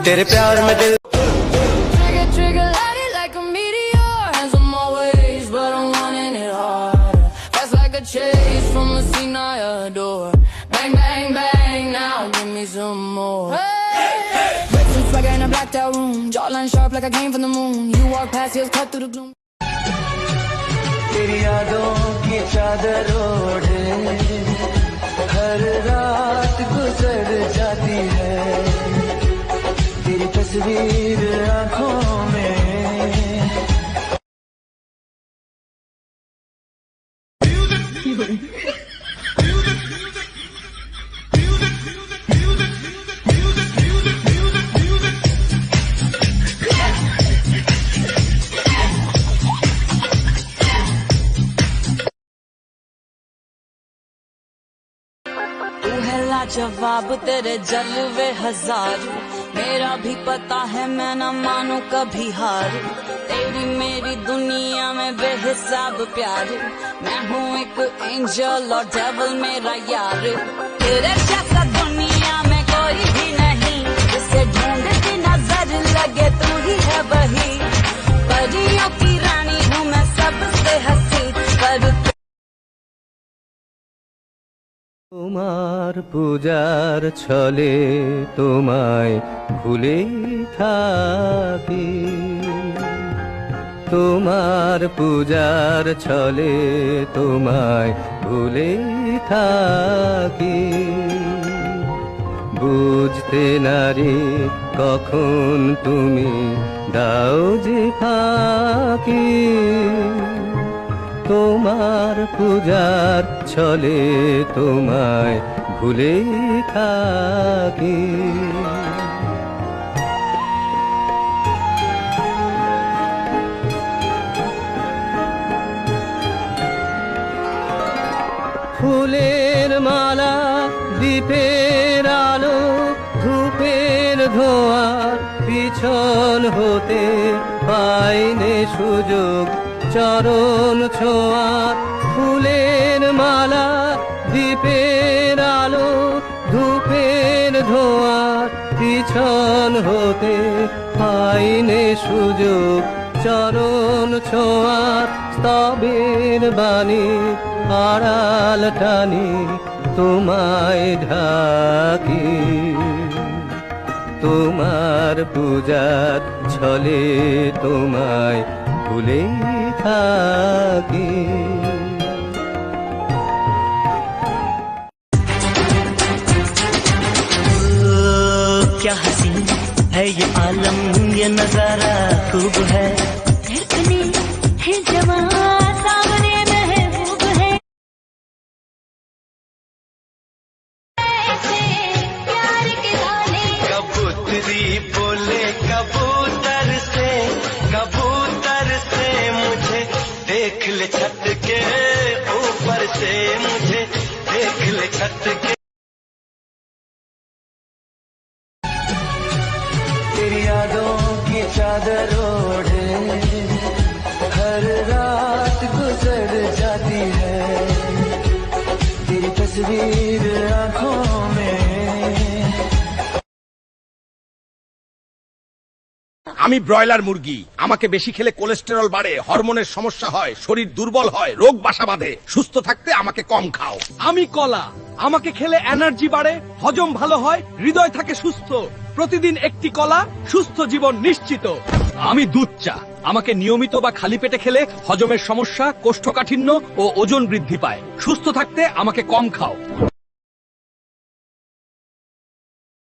तेरे प्यार में दिल Trigger light it like a meteor. Hands on my waist, but I'm wanting it hard. Fast like a chase from a scene I adore. Bang, bang, bang, now give me some more. Hey! Break some swagger in a blacked out room. Jawline sharp like I came from the moon. You walk past, heels cut through the gloom. तेरी यादों की चादर ओढ़े हर रात गुजर जाती है तेरी तस्वीर आंखों में जवाब तेरे जलवे हजार मेरा भी पता है मैं न मानू कभी हार तेरी मेरी दुनिया में बेहिसाब प्यार मैं हूँ एक एंजल और डेविल मेरा यार तेरे जैसा दुनिया में कोई भी नहीं जिसे ढूंढती नजर लगे तू ही है वही परियों की रानी हूँ मैं सबसे हंसी पर তোমার পূজার ছলে তোমায় ভুলে থাকি তোমার পূজার ছলে তোমায় ভুলে থাকি বুঝতে নারে কখন তুমি দাও যে ফাঁকি তোমার পূজার ছলে তোমায় ভুলে থাকি ফুলের মালা দীপের আলো ধূপের ধোঁয়ার পিছন হতে পাইনে সুযোগ চরণ ছোঁয়ার ফুলের মালা দীপের আলো ধূপের ধোঁয়ার পিছন হতে পাইনে সুযোগ চরণ ছোঁয়ার স্তবের বাণী আড়াল টানি তোমায় ঢাকি তোমার পূজার ছলে তোমায় ভুলে থাকি क्या हसी है ये आलम ये नजारा खूब है धड़कने है जवां सामने महबूब है ऐसे प्यार के गाने कबूतरी बोले कबूतर से मुझे देख ले छत के ऊपर से मुझे देख ले छत के तेरी यादों की चादर ओढ़े हर रात गुजर जाती है तेरी तस्वीर आंखों में আমি ব্রয়লার মুরগি আমাকে বেশি খেলে কোলেস্টেরল বাড়ে হরমোনের সমস্যা হয় শরীর দুর্বল হয় রোগ বাসা বাঁধে সুস্থ থাকতে আমাকে কম খাও আমি কলা আমাকে খেলে এনার্জি বাড়ে হজম ভালো হয় হৃদয় থাকে সুস্থ প্রতিদিন একটি কলা সুস্থ জীবন নিশ্চিত আমি দুধ চা আমাকে নিয়মিত বা খালি পেটে খেলে হজমের সমস্যা কোষ্ঠকাঠিন্য ও ওজন বৃদ্ধি পায় সুস্থ থাকতে আমাকে কম খাও